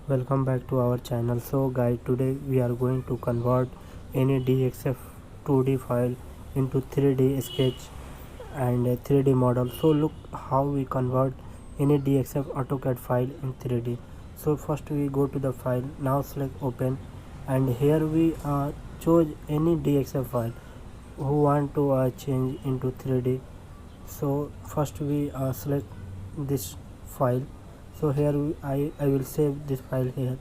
Welcome back to our channel. So guys, today we are going to convert any DXF 2D file into 3D sketch and a 3D model. So look how we convert any DXF AutoCAD file in 3D. So first we go to the file, now select open, and here we choose any DXF file who want to change into 3D. So first we select this file. So here I will save this file here.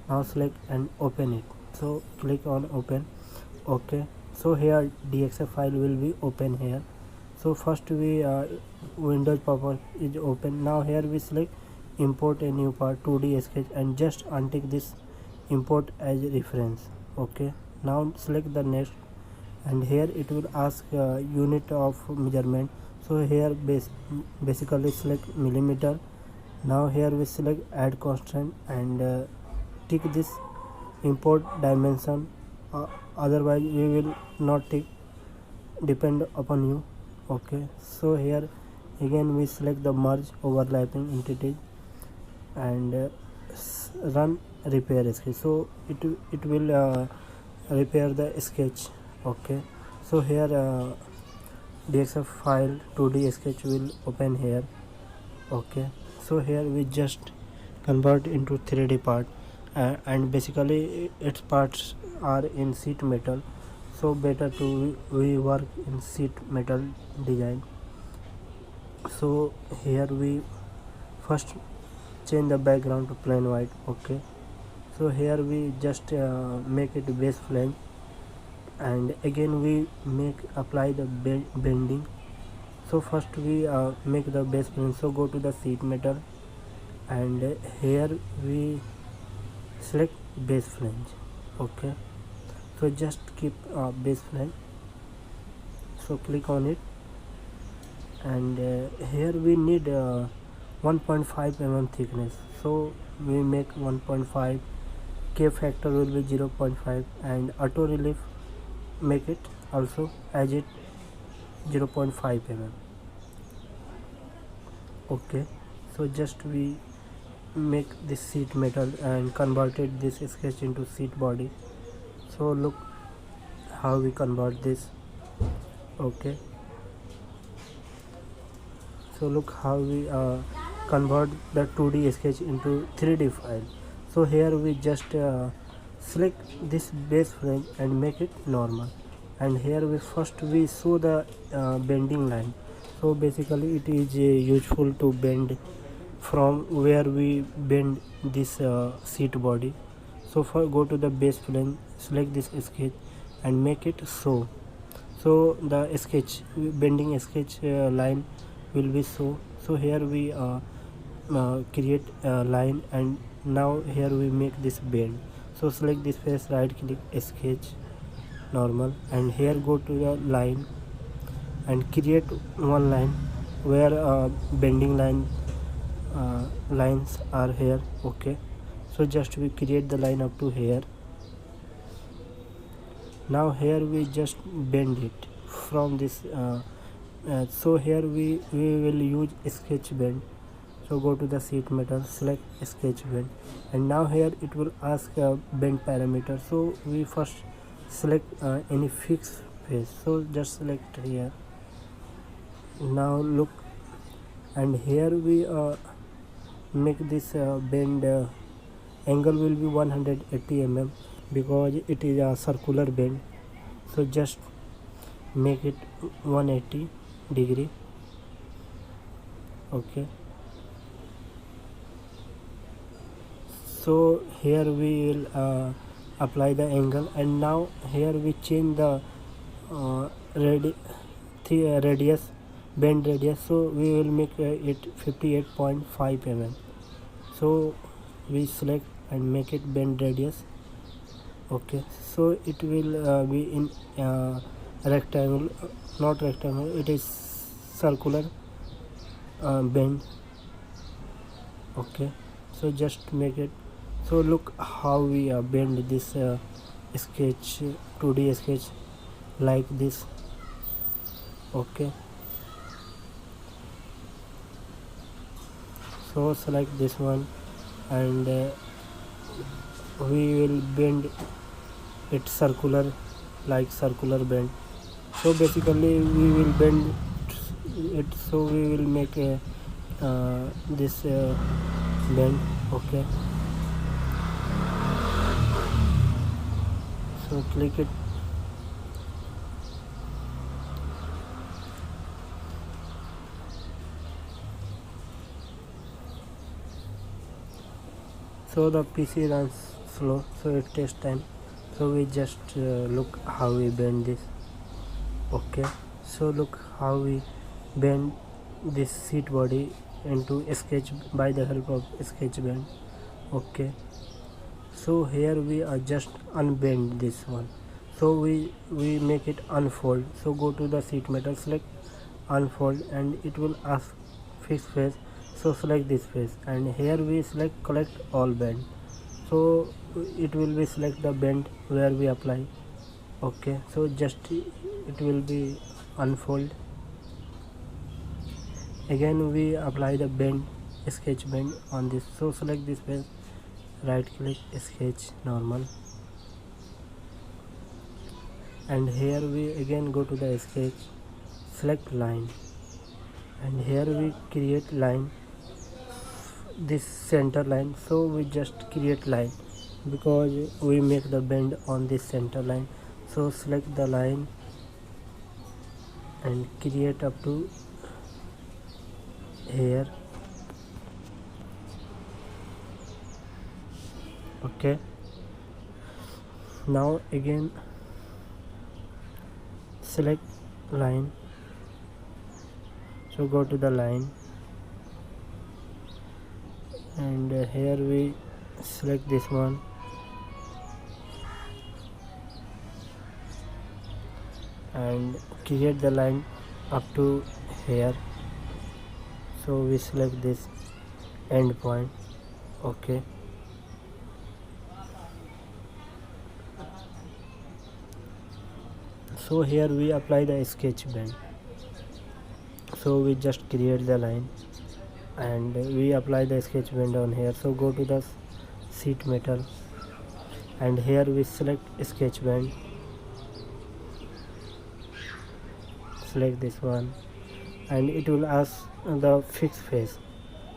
Now select and open it. So click on open. Okay, so here DXF file will be open here. So first we Windows pop-up is open. Now here we select import a new part 2D sketch and just untick this import as reference. Okay, now select the next, and here it will ask unit of measurement. So here basically select millimeter. Now here we select add constant and tick this import dimension, otherwise we will not tick, depend upon you. Okay, so here again we select the merge overlapping entities and run repair sketch. So it will repair the sketch. Okay, so here DXF file 2D sketch will open here. Okay, so here we just convert into 3D part and basically its parts are in sheet metal, so better to we work in sheet metal design. So here we first change the background to plain white. Okay, so here we just make it base flange, and again we apply the bending. So first we make the base plane. So go to the sheet metal and here we select base flange. Okay, so just keep base flange. So click on it, and here we need 1.5 mm thickness. So we make 1.5. K factor will be 0.5 and auto relief make it also as it 0.5 mm. Okay, so just we make this sheet metal and converted this sketch into sheet body. So look how we convert this. Okay, so look how we convert the 2D sketch into 3D file. So here we just select this base frame and make it normal, and here we first show the bending line. So basically it is useful to bend from where we bend this seat body. So go to the base plane, select this sketch and make it so the sketch bending sketch line will be so here we create a line, and now here we make this bend. So select this face, right click, sketch normal, and here go to the line and create one line where bending lines are here. Okay, so just we create the line up to here. Now here we just bend it from this so here we will use sketch bend. So go to the sheet metal, select sketch bend, and now here it will ask bend parameter. So we first select any fixed face, so just select here. Now look, and here we make this bend angle will be 180 mm because it is a circular bend. So just make it 180 degree. Okay, so here we will apply the angle, and now here we change the radius, bend radius. So we will make it 58.5 mm. So we select and make it bend radius. Okay, so it will be in rectangle, not rectangle, it is circular bend. Okay, so just make it. So look how we bend this sketch 2D sketch like this. Okay, so select this one and we will bend it circular, like circular bend. So basically we will bend it, so we will make a this bend. Okay, so click it. So the PC runs slow, so it takes time. So we just look how we bend this. Okay, so look how we bend this seat body into a sketch by the help of sketch bend. Okay, so here we are just unbend this one, so we make it unfold. So go to the seat metal, select unfold, and it will ask fix face. So select this face, and here we select collect all bend. So it will be select the bend where we apply. Okay, so just it will be unfold. Again we apply the bend, sketch bend on this. So select this face, right click, sketch normal, and here we again go to the sketch, select line, and here we create line, this center line. So we just create line because we make the bend on this center line. So select the line and create up to here. Okay, now again select line, so go to the line, and here we select this one, and create the line up to here. So we select this end point. Okay, so here we apply the sketch bend. So we just create the line and we apply the sketch bend on here. So go to the sheet metal, and here we select sketch bend, select this one, and it will ask the fixed face.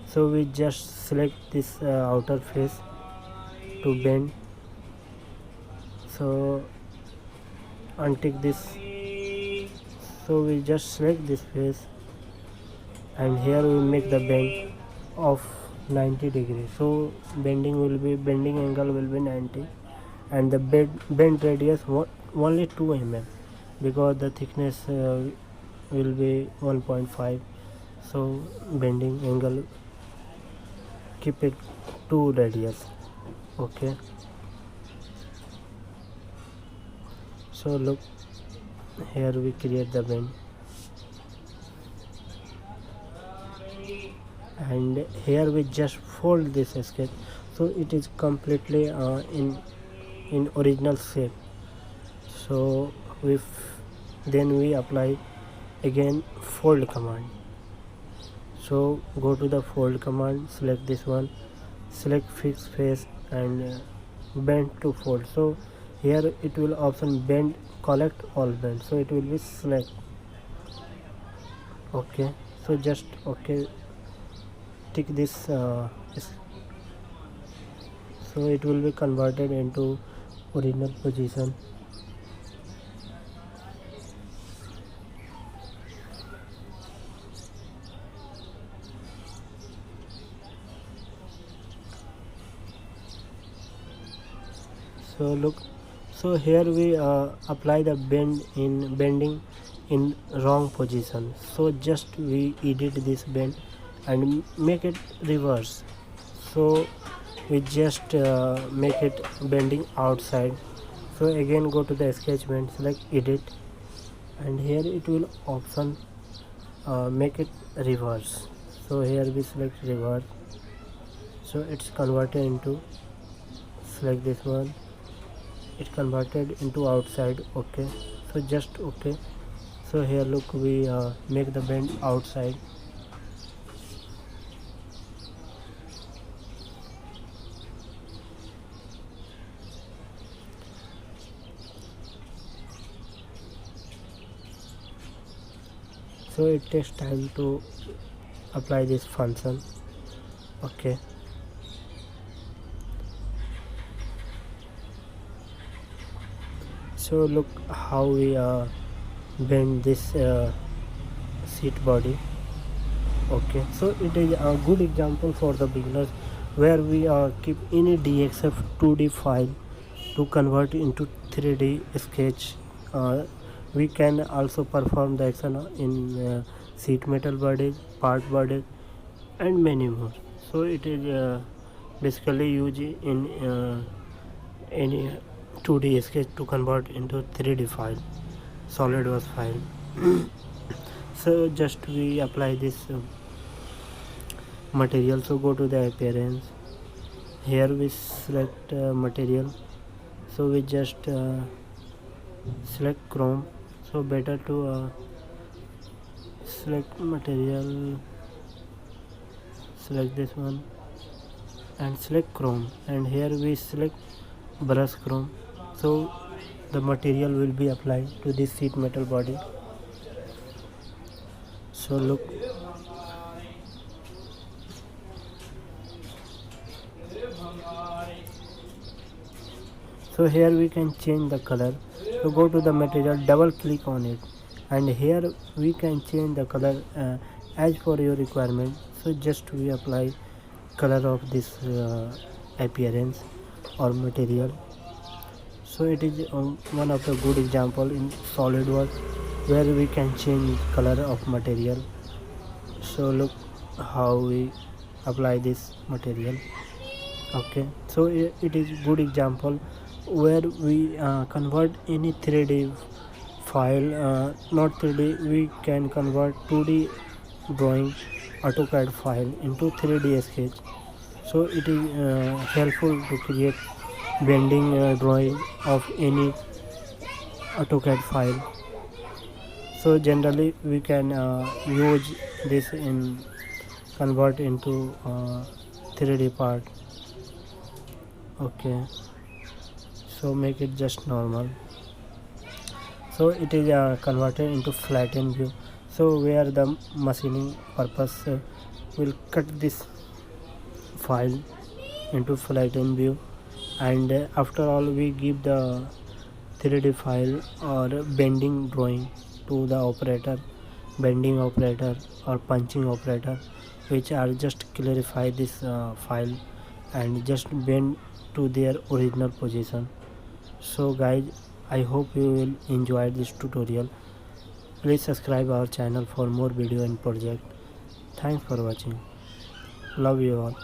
So we just select this outer face to bend. So untick this, so we just select this face, and here we make the bend of 90 degrees. So bending angle will be 90, and the bend radius only 2 mm because the thickness will be 1.5. so bending angle keep it 2 radius. Okay, so look, here we create the bend, and here we just fold this sketch so it is completely in original shape. So then we apply again fold command. So go to the fold command, select this one, select fixed face, and bend to fold. So here it will option bend collect all bend, so it will be select. Okay, so just okay, tick this so it will be converted into original position. So look, so here we apply the bending in wrong position. So just we edit this bend and make it reverse. So we just make it bending outside. So again go to the sketch bend, select edit, and here it will option make it reverse. So here we select reverse, so it's converted into, select this one, it converted into outside. Okay, so just okay, so here look, we make the bend outside. so it takes time to apply this function. Okay, so look how we bend this seat body. Okay, so it is a good example for the beginners where we keep any DXF 2D file to convert into 3D sketch. We can also perform the action in sheet metal body, part body, and many more. So it is basically used in any 2D sketch to convert into 3D file, Solidworks file. So just we apply this material. So go to the appearance. Here we select material. So we just select chrome. So better to select material, select this one and select chrome, and here we select brush chrome. So the material will be applied to this sheet metal body. So look, so here we can change the color. So go to the material, double click on it, and here we can change the color as per your requirement. So just we apply color of this appearance or material. So it is one of the good example in SolidWorks where we can change color of material. So look how we apply this material. Okay, so it is good example where we convert any 3D file, not 3D, we can convert 2D drawing AutoCAD file into 3D sketch. So it is helpful to create bending drawing of any AutoCAD file. So generally we can use this in convert into 3D part. Okay, so make it just normal. So it is converted into flattened view. So where the machining purpose will cut this file into flattened view, and after all we give the 3D file or bending drawing to the operator, bending operator or punching operator, which are just clarify this file and just bend to their original position. So guys, I hope you will enjoy this tutorial. Please subscribe our channel for more video and project. Thanks for watching. Love you all.